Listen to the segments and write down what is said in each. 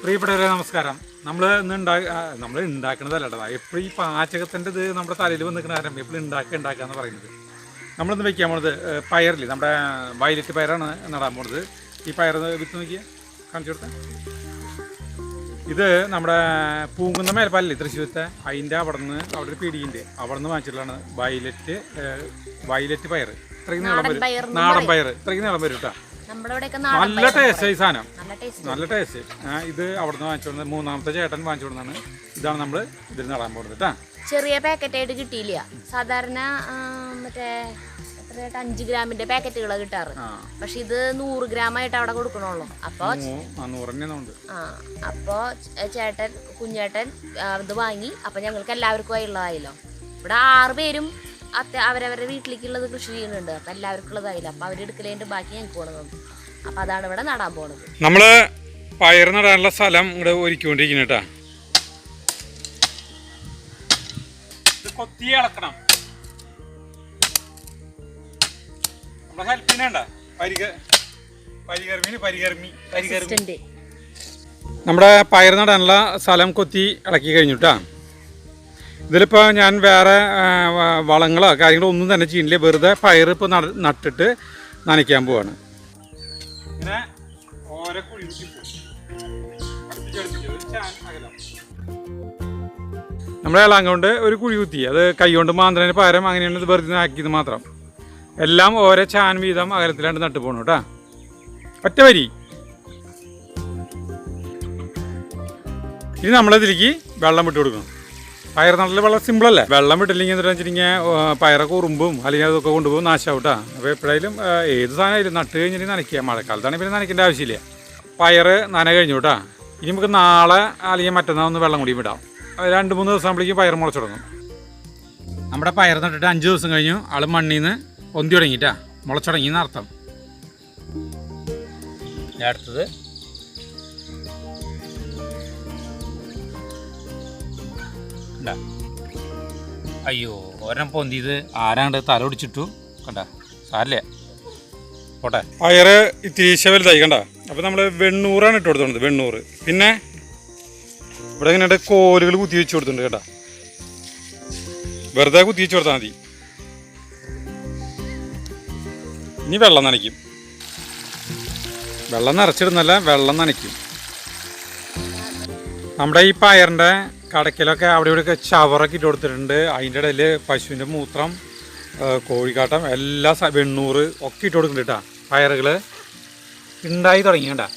പ്രിയപ്പെട്ടവരെ നമസ്കാരം. നമ്മൾ ഉണ്ടാക്കുന്നതല്ല കേട്ടോ. എപ്പോഴും ഈ പാചകത്തിൻ്റെ ഇത് നമ്മുടെ തലയിൽ വന്നിരിക്കുന്ന കാര്യം എപ്പോഴും ഉണ്ടാക്കാന്ന് പറയുന്നത്. നമ്മളിന്ന് വെക്കാൻ പോണത് പയറില്ലേ, നമ്മുടെ വയലറ്റ് പയറാണ് നടാൻ പോണത്. ഈ പയർ വിത്ത് നോക്കിയാൽ കാണിച്ചു കൊടുത്താൽ ഇത് നമ്മുടെ പൂങ്കുന്ന മേൽപ്പാലല്ലേ തൃശ്ശൂരത്തെ, അതിൻ്റെ അവിടെ ഒരു പീടിയുണ്ട്, അവിടെ നിന്ന് വാങ്ങിച്ചിട്ടുള്ളതാണ് വയലറ്റ് പയർ. ഇത്രയും നീളം വരും, നാടൻ പയർ ഇത്രയും നീളം വരും കേട്ടോ. നല്ല ടേസ്റ്റ് ഈ സാധനം, നല്ല ടേസ്റ്റ്. ഇത് അവിടുന്ന് വാങ്ങിച്ചോണ്ട് മൂന്നാമത്തെ ചേട്ടൻ വാങ്ങിച്ചോണ്ടാണ്. ഇതാണ് നമ്മൾ ഇതിൽ നടാൻ പോകുന്നത് കേട്ടാ. ചെറിയ പാക്കറ്റ് ആയിട്ട് കിട്ടിയില്ല, സാധാരണ മറ്റേ 5 ഗ്രാമിന്റെ പാക്കറ്റുകൾ കിട്ടാറ്. പക്ഷെ ഇത് 100 ഗ്രാമായിട്ട് അവിടെ കൊടുക്കണുള്ളൂ. അപ്പൊ ചേട്ടൻ കുഞ്ഞേട്ടൻ ഇത് വാങ്ങി. അപ്പൊ ഞങ്ങൾക്ക് എല്ലാവർക്കും ഉള്ളതായല്ലോ. ഇവിടെ 6 പേരും അവരവരുടെ വീട്ടിലേക്കുള്ളത് കൃഷി ചെയ്യുന്നുണ്ട്. അപ്പൊ എല്ലാവർക്കും ഉള്ളതായില്ല. അപ്പൊ അവരെടുക്കലേന്റെ ബാക്കി ഞങ്ങൾക്ക് പോണത്. അപ്പൊ അതാണ് ഇവിടെ നടാൻ പോണത്. നമ്മള് പയർ നടാനുള്ള സ്ഥലം ഇവിടെ ഒരുക്കിക്കൊണ്ടിരിക്കുന്ന കൊത്തി ഇളക്കണം. നമ്മുടെ പയർ നടാനുള്ള സ്ഥലം കൊത്തി ഇളക്കി കഴിഞ്ഞിട്ടാ. ഇതിലിപ്പോൾ ഞാൻ വേറെ വളങ്ങളോ കാര്യങ്ങളോ ഒന്നും തന്നെ ചെയ്യില്ല. വെറുതെ പയർ ഇപ്പോൾ നട്ടിട്ട് നനയ്ക്കാൻ പോവാണ്. ഇങ്ങനെ ഓരോ കുഴി നമ്മളെ ഇളം കൊണ്ട് ഒരു കുഴി കുത്തി, അത് കൈ കൊണ്ട് മാന്ത്രന് പകരം അങ്ങനെയാണ് ഇത് വെറുതെ ആക്കിയത് മാത്രം. എല്ലാം ഓരോ ചാൻ വീതം അകലത്തിലാണ്ട് നട്ടു പോകണം കേട്ടാ. ഒറ്റ വരി. ഇനി നമ്മളിതിലേക്ക് വെള്ളം വിട്ട് കൊടുക്കണം. പയർ നടൽ വളരെ സിമ്പിളല്ലേ. വെള്ളം വിട്ടില്ലെങ്കിൽ എന്താ വെച്ചിട്ടുണ്ടെങ്കിൽ പയറൊക്കെ ഉറുമ്പും അല്ലെങ്കിൽ അതൊക്കെ കൊണ്ടുപോകും, നാശാവും കേട്ടോ. അപ്പോൾ എപ്പോഴായാലും ഏത് സാധനമായാലും നട്ട് കഴിഞ്ഞിട്ട് നനയ്ക്കുക. മഴക്കാലത്താണെങ്കിൽ പിന്നെ നനയ്ക്കേണ്ട ആവശ്യമില്ല. പയർ നന കഴിഞ്ഞു കേട്ടോ. ഇനി നമുക്ക് നാളെ അല്ലെങ്കിൽ മറ്റന്നാൾ ഒന്ന് വെള്ളം കൂടി വിടാം. 2-3 ദിവസം ആകുമ്പോഴേക്കും പയർ മുളച്ചു തുടങ്ങും. നമ്മുടെ പയർ നട്ടിട്ട് 5 ദിവസം കഴിഞ്ഞു ആൾ മണ്ണിൽ നിന്ന് പൊന്തി തുടങ്ങിയിട്ടാ, മുളച്ചു തുടങ്ങിയെന്ന് അർത്ഥം. അടുത്തത് അയ്യോ ഒരെണ്ണം പൊന്തിയത് ആരാണ്ട് തല ഒടിച്ചിട്ടു കണ്ട. സാരല്ലേ, പോട്ടെ. പയറ് ഇത്തിരീശ വലുതായി കണ്ട. അപ്പോൾ നമ്മൾ വെണ്ണൂറാണ് ഇട്ട് കൊടുത്തോണ്ടത്, വെണ്ണൂറ്. പിന്നെ ഇവിടെ ഇങ്ങനെ കോലുകൾ കുത്തി വെച്ച് കൊടുത്തിട്ടുണ്ട് കേട്ടോ. വെറുതെ കുത്തി വെച്ച് കൊടുത്താൽ മതി. ഇനി വെള്ളം നനയ്ക്കും. വെള്ളം നിറച്ചിടുന്നല്ല, വെള്ളം നനയ്ക്കും. നമ്മുടെ ഈ പയറിൻ്റെ കടക്കിലൊക്കെ അവിടെ ഇവിടെയൊക്കെ ചവറൊക്കെ ഇട്ട് കൊടുത്തിട്ടുണ്ട്. അതിൻ്റെ ഇടയിൽ പശുവിൻ്റെ മൂത്രം, കോഴിക്കാട്ടം, എല്ലാ വെണ്ണൂറ് ഒക്കെ ഇട്ട് കൊടുക്കുന്നുണ്ട് കേട്ടോ. പയറുകൾ ഉണ്ടായി തുടങ്ങി കേട്ടാ.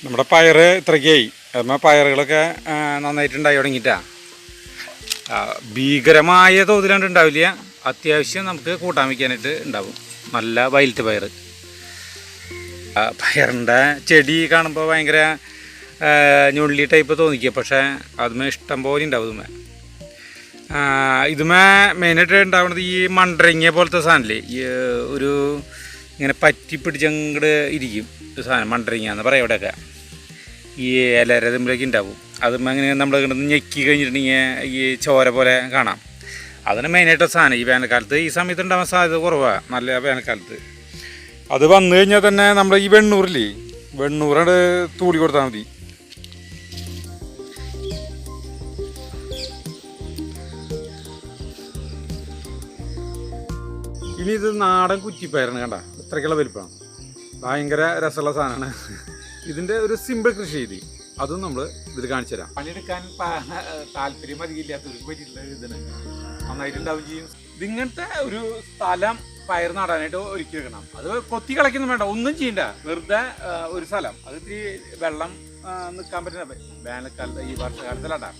നമ്മുടെ പയർ ഇത്രയ്ക്കായി. എന്നാൽ പയറുകളൊക്കെ നന്നായിട്ടുണ്ടായി തുടങ്ങിയിട്ടാ. ഭീകരമായ തോതിലാണ്ട് ഉണ്ടാവില്ല, അത്യാവശ്യം നമുക്ക് കൂട്ടാൻ വയ്ക്കാനായിട്ട് ഉണ്ടാവും. നല്ല വയലറ്റ് പയർ. പയറിൻ്റെ ചെടി കാണുമ്പോൾ ഭയങ്കര ഞുള്ളി ടൈപ്പ് തോന്നിക്കുക, പക്ഷേ അതുമേ ഇഷ്ടം പോലെ ഉണ്ടാവും. ഇതുമേ മെയിനായിട്ട് ഉണ്ടാവുന്നത് ഈ മണ്ടരങ്ങിയ പോലത്തെ സാധനമില്ലേ, ഈ ഒരു ഇങ്ങനെ പറ്റി പിടിച്ചങ്ങോട്ട് ഇരിക്കും ഒരു സാധനം. മണ്ടരങ്ങ എന്ന് പറയാം ഇവിടെയൊക്കെ. ഈ ഇലര തമ്മിലൊക്കെ ഉണ്ടാവും. അതും അങ്ങനെ നമ്മൾ ഇങ്ങോട്ട് ഞെക്കി കഴിഞ്ഞിട്ടുണ്ടെങ്കിൽ ഈ ചോര പോലെ കാണാം. അതിന് മെയിനായിട്ട് സാധനം ഈ വേനൽക്കാലത്ത് ഈ സമയത്ത് ഉണ്ടാവാൻ സാധ്യത കുറവാണ്, നല്ല വേനൽക്കാലത്ത്. അത് വന്നു കഴിഞ്ഞാൽ തന്നെ നമ്മൾ ഈ വെണ്ണൂറില്ലേ, വെണ്ണൂറാണ് തൂടി കൊടുത്താൽ മതി. ഇനി ഇത് നാടൻ കുറ്റിപ്പയറാണ് കണ്ട. ഇത്രയ്ക്കുള്ള വലിപ്പമാണ്, ഭയങ്കര രസമുള്ള സാധനമാണ്. ഇതിൻ്റെ ഒരു സിമ്പിൾ കൃഷി രീതി അതും നമ്മൾ ഇതിൽ കാണിച്ചു തരാം. പണിയെടുക്കാൻ താല്പര്യം അധികമില്ലാത്തവർക്ക് പറ്റിയിട്ടുള്ള ഇതിന് നന്നായിട്ടുണ്ടാവും ചെയ്യും. ഇതിങ്ങനത്തെ ഒരു സ്ഥലം പയർ നടാനായിട്ട് ഒരുക്കി വെക്കണം. അത് കൊത്തി കളയ്ക്കൊന്നും വേണ്ട, ഒന്നും ചെയ്യണ്ട. വെറുതെ ഒരു സ്ഥലം, അത് ഇത്തിരി വെള്ളം നിൽക്കാൻ പറ്റുന്ന വേനൽക്കാലത്ത്, ഈ വർഷകാലത്തിലാട്ടാ.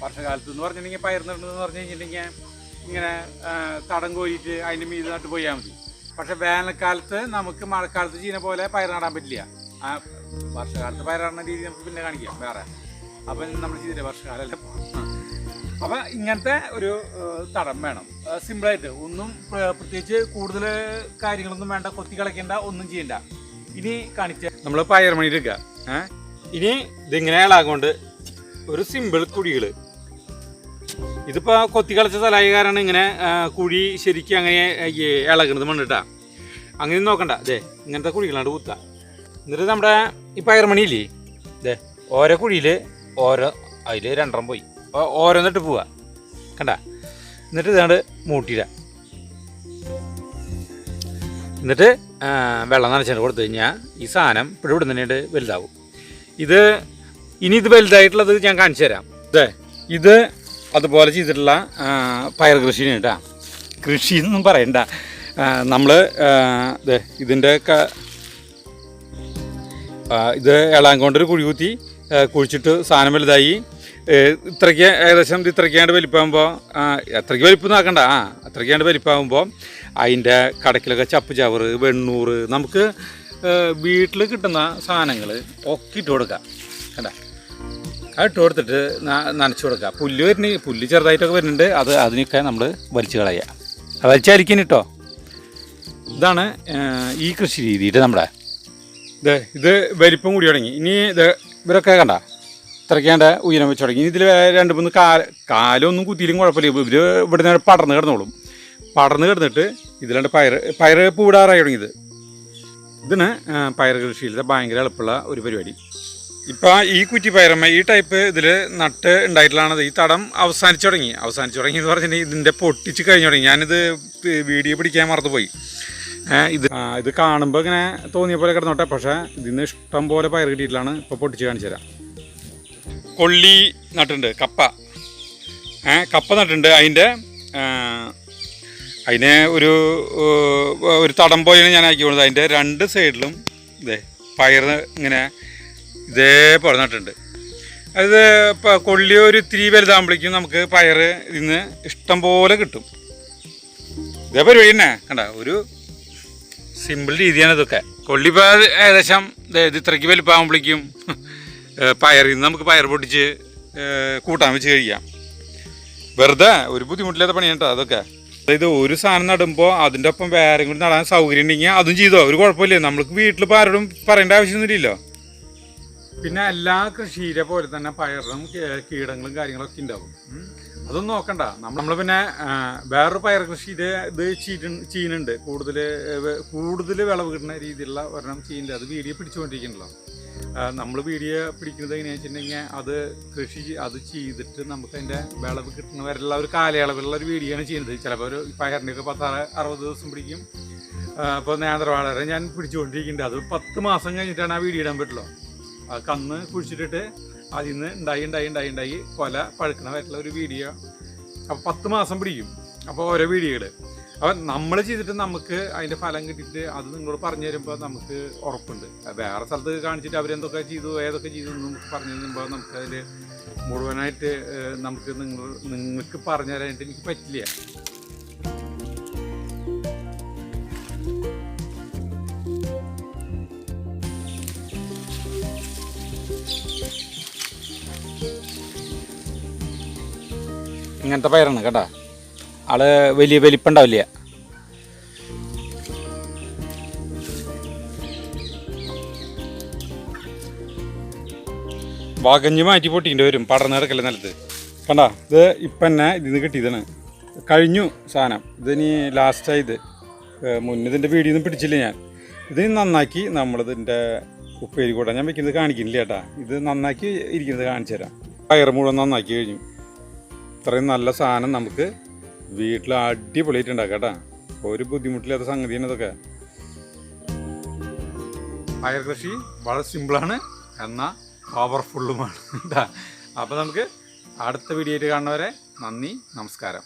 വർഷകാലത്ത് എന്ന് പറഞ്ഞിട്ടുണ്ടെങ്കിൽ പയർ നടണമെന്ന് പറഞ്ഞു കഴിഞ്ഞിട്ടുണ്ടെങ്കിൽ ഇങ്ങനെ തടം കോരിയിട്ട് അതിൻ്റെ മീത് നട്ട് പോയാൽ മതി. പക്ഷെ വേനൽക്കാലത്ത് നമുക്ക് മഴക്കാലത്ത് ചെയ്യുന്ന പോലെ പയർ നടാൻ പറ്റില്ല. വർഷകാലത്ത് പയർ നടുന്ന രീതി നമുക്ക് പിന്നെ കാണിക്കാം വേറെ. അപ്പം നമ്മൾ ചെയ്തില്ല, വർഷകാലമല്ല. അപ്പം ഇങ്ങനത്തെ ഒരു തടം വേണം, സിമ്പിളായിട്ട്. ഒന്നും പ്രത്യേകിച്ച് കൂടുതൽ കാര്യങ്ങളൊന്നും വേണ്ട, കൊത്തി കളയ്ക്കേണ്ട, ഒന്നും ചെയ്യണ്ട. ഇനി കാണിച്ച നമ്മൾ പയർ മണി എടുക്കുക. ഇനി ഇതിങ്ങനെ ഇളാകൊണ്ട് ഒരു സിമ്പിൾ കുഴികൾ. ഇതിപ്പോൾ കൊത്തി കളിച്ച സ്ഥലമായ കാരണം ഇങ്ങനെ കുഴി ശരിക്കും അങ്ങനെ ഇളകുന്നത് മണ്ണിട്ടാ. അങ്ങനെ നോക്കണ്ട, അതെ ഇങ്ങനത്തെ കുഴികളാണ്ട് കുത്താം. എന്നിട്ട് നമ്മുടെ ഈ പയർമണിയില്ലേ ഇതേ ഓരോ കുഴിയിൽ ഓരോ അതിൽ രണ്ടെണ്ണം പോയി ഓരോന്നിട്ട് പോവുക കണ്ട. എന്നിട്ട് ഇതാണ്ട് മൂട്ടിയിട. എന്നിട്ട് വെള്ളം നനച്ചിട്ട് കൊടുത്തു കഴിഞ്ഞാൽ ഈ സാധനം ഇവിടെ തന്നെയായിട്ട് വലുതാവും. ഇത് ഇനി ഇത് വലുതായിട്ടുള്ളത് ഞാൻ കാണിച്ചു തരാം. ഇത് അതുപോലെ ചെയ്തിട്ടുള്ള പയർ കൃഷിയാണ് കേട്ടോ. കൃഷി എന്നൊന്നും പറയണ്ട. നമ്മൾ ഇതിൻ്റെ ഇത് എളാങ്കോണ്ടൊരു കുഴി കുത്തി കുഴിച്ചിട്ട് സാധനം വലുതായി. ഇത്രയ്ക്ക് ഏകദേശം ഇത്രയ്ക്കാണ്ട് വലിപ്പമാകുമ്പോൾ അത്രയ്ക്ക് വലിപ്പം നോക്കണ്ട, അത്രയ്ക്കാണ്ട് വലിപ്പമാകുമ്പോൾ അതിൻ്റെ കടക്കിലൊക്കെ ചപ്പ് ചവറ് വെണ്ണൂറ് നമുക്ക് വീട്ടിൽ കിട്ടുന്ന സാധനങ്ങൾ ഒക്കെ ഇട്ട് കൊടുക്കാം. കണ്ട, അത് ഇട്ട് കൊടുത്തിട്ട് നനച്ചു കൊടുക്കുക. പുല്ല് ചെറുതായിട്ടൊക്കെ വരുന്നുണ്ട്, അതിനൊക്കെ നമ്മൾ വലിച്ചു കളയുക. വലിച്ചായിരിക്കും കേട്ടോ. ഇതാണ് ഈ കൃഷി രീതിയിട്ട് നമ്മുടെ ഇത് വലിപ്പം കൂടി തുടങ്ങി. ഇനി ഇവരൊക്കെ കണ്ട ഇത്രയ്ക്കാണ്ട് ഉയരം വെച്ച് തുടങ്ങി. ഇതിൽ 2-3 കാലൊന്നും കുത്തിയിലും കുഴപ്പമില്ല. ഇവർ ഇവിടെ നിന്ന് പടർന്ന് കിടന്നോളും. പടർന്ന് കിടന്നിട്ട് ഇതിലാണ്ട് പയർ പൂടാറായി തുടങ്ങിയത്. ഇതിന് പയർ കൃഷിയിലത്തെ ഭയങ്കര എളുപ്പമുള്ള ഒരു പരിപാടി. ഇപ്പം ഈ കുറ്റിപ്പയറമ്മ ഈ ടൈപ്പ് ഇതിൽ നട്ട് ഉണ്ടായിട്ടുള്ളതാണത്. ഈ തടം അവസാനിച്ചു തുടങ്ങി എന്ന് പറഞ്ഞിട്ടുണ്ടെങ്കിൽ ഇതിൻ്റെ പൊട്ടിച്ച് കഴിഞ്ഞു തുടങ്ങി. ഞാനിത് വീഡിയോ പിടിക്കാൻ മറന്നുപോയി. ഇത് കാണുമ്പോൾ ഇങ്ങനെ തോന്നിയ പോലെ കിടന്നോട്ടെ, പക്ഷേ ഇതിന് ഇഷ്ടം പോലെ പയർ കിട്ടിയിട്ടാണ് ഇപ്പോൾ പൊട്ടിച്ച് കാണിച്ചു തരാം. കൊള്ളി നട്ടുണ്ട്, കപ്പ നട്ടുണ്ട്. അതിനെ ഒരു തടം പോയാണ് ഞാൻ ആക്കി കൊടുത്തത്. അതിൻ്റെ 2 സൈഡിലും പയർ ഇങ്ങനെ ഇതേപോലെ നട്ടുണ്ട്. അത് കൊള്ളി ഒരു ഇത്തിരി വലുതാകുമ്പോഴേക്കും നമുക്ക് പയർ ഇതിന്ന് ഇഷ്ടം പോലെ കിട്ടും. ഇതേ പരിപാടി തന്നെ കണ്ട, ഒരു സിമ്പിൾ രീതിയാണ് ഇതൊക്കെ. കൊള്ളി ഇപ്പോൾ ഏകദേശം ഇത് ഇത്രയ്ക്ക് വലുപ്പമാകുമ്പോഴേക്കും പയറിൽ നിന്ന് നമുക്ക് പയർ പൊട്ടിച്ച് കൂട്ടാൻ വെച്ച് കഴിക്കാം. വെറുതെ ഒരു ബുദ്ധിമുട്ടില്ലാത്ത പണിയാണ് കേട്ടോ അതൊക്കെ. അതായത് ഒരു സാധനം നടുമ്പോൾ അതിൻ്റെ ഒപ്പം വേറെ കൂടി നടാൻ സൗകര്യം ഉണ്ടെങ്കിൽ അതും ചെയ്തോ, ഒരു കുഴപ്പമില്ല. നമ്മൾക്ക് വീട്ടിൽ ഇപ്പോൾ ആരോടും പറയേണ്ട ആവശ്യമൊന്നുമില്ലല്ലോ. പിന്നെ എല്ലാ കൃഷിയിലെ പോലെ തന്നെ പയറിനും കീടങ്ങളും കാര്യങ്ങളൊക്കെ ഉണ്ടാവും. അതൊന്നും നോക്കണ്ട. നമ്മൾ പിന്നെ വേറൊരു പയർ കൃഷിയിൽ ഇത് ചെയ്യുന്നുണ്ട്. കൂടുതൽ വിളവ് കിട്ടുന്ന രീതിയിലുള്ള ഒരെണ്ണം ചെയ്യുന്നുണ്ട്. അത് വീഡിയോ പിടിച്ചുകൊണ്ടിരിക്കണല്ലോ. നമ്മൾ വീഡിയോ പിടിക്കുന്നത് എങ്ങനെയാണെന്ന് വെച്ചിട്ടുണ്ടെങ്കിൽ അത് ചെയ്തിട്ട് നമുക്ക് അതിൻ്റെ വിളവ് കിട്ടുന്നവരെല്ലാം ഒരു കാലയളവിലുള്ള ഒരു വീഡിയോ ആണ് ചെയ്യുന്നത്. ചിലപ്പോൾ ഒരു പയറിൻ്റെയൊക്കെ 10-60 ദിവസം പിടിക്കും. അപ്പോൾ നേന്ത്രവാഴ ഞാൻ പിടിച്ചുകൊണ്ടിരിക്കുന്നുണ്ട്. അത് 10 മാസം കഴിഞ്ഞിട്ടാണ് ആ വീഡിയോ ഇടാൻ പറ്റുള്ളൂ. കന്ന് കുഴിച്ചിട്ടിട്ട് അതിൽ നിന്ന് ഉണ്ടായി കൊല പഴുക്കണ വരെയുള്ള ഒരു വീഡിയോ. അപ്പോൾ 10 മാസം പിടിക്കും. അപ്പോൾ ഓരോ വീഡിയോകൾ അപ്പം നമ്മൾ ചെയ്തിട്ട് നമുക്ക് അതിൻ്റെ ഫലം കിട്ടിയിട്ട് അത് നിങ്ങളോട് പറഞ്ഞു തരുമ്പോൾ നമുക്ക് ഉറപ്പുണ്ട്. വേറെ സ്ഥലത്ത് കാണിച്ചിട്ട് അവരെന്തൊക്കെ ചെയ്തു ഏതൊക്കെ ചെയ്തു എന്ന് നമുക്ക് പറഞ്ഞു തരുമ്പോൾ നമുക്കതിൽ മുഴുവനായിട്ട് നിങ്ങൾക്ക് പറഞ്ഞു തരാനായിട്ട് എനിക്ക് പറ്റില്ല. ഇങ്ങനത്തെ പയറാണ് കേട്ടോ. ആള് വലിയ വലിപ്പുണ്ടാവില്ല. വകഞ്ഞ് മാറ്റി പൊട്ടിക്കേണ്ടി വരും പടർന്ന് കിടക്കല്ലേ നിലത്ത്. കണ്ട, ഇത് ഇപ്പം തന്നെ ഇതിന് കിട്ടിയതാണ്. കഴിഞ്ഞു സാധനം. ഇതിനി ലാസ്റ്റായത് മുന്നതിൻ്റെ വീഡിയോ ഒന്നും പിടിച്ചില്ല ഞാൻ. ഇത് നന്നാക്കി നമ്മളിതിൻ്റെ ഉപ്പേരി കൂട്ടാൻ ഞാൻ വെക്കുന്നത് കാണിക്കുന്നില്ല ചേട്ടാ. ഇത് നന്നാക്കി ഇരിക്കുന്നത് കാണിച്ചു തരാം. പയർ മുഴുവൻ നന്നാക്കി കഴിഞ്ഞു. ഇത്രയും നല്ല സാധനം നമുക്ക് വീട്ടിൽ അടിപൊളിയായിട്ടുണ്ടാക്കാം കേട്ടോ. ഒരു ബുദ്ധിമുട്ടില്ലാത്ത സംഗതിയാണ് ഇതൊക്കെ. പയർ കൃഷി വളരെ സിമ്പിളാണ്, എന്നാൽ പവർഫുള്ളുമാണ്. അപ്പോൾ നമുക്ക് അടുത്ത വീഡിയോ ആയിട്ട് കാണുന്നവരെ നന്ദി, നമസ്കാരം.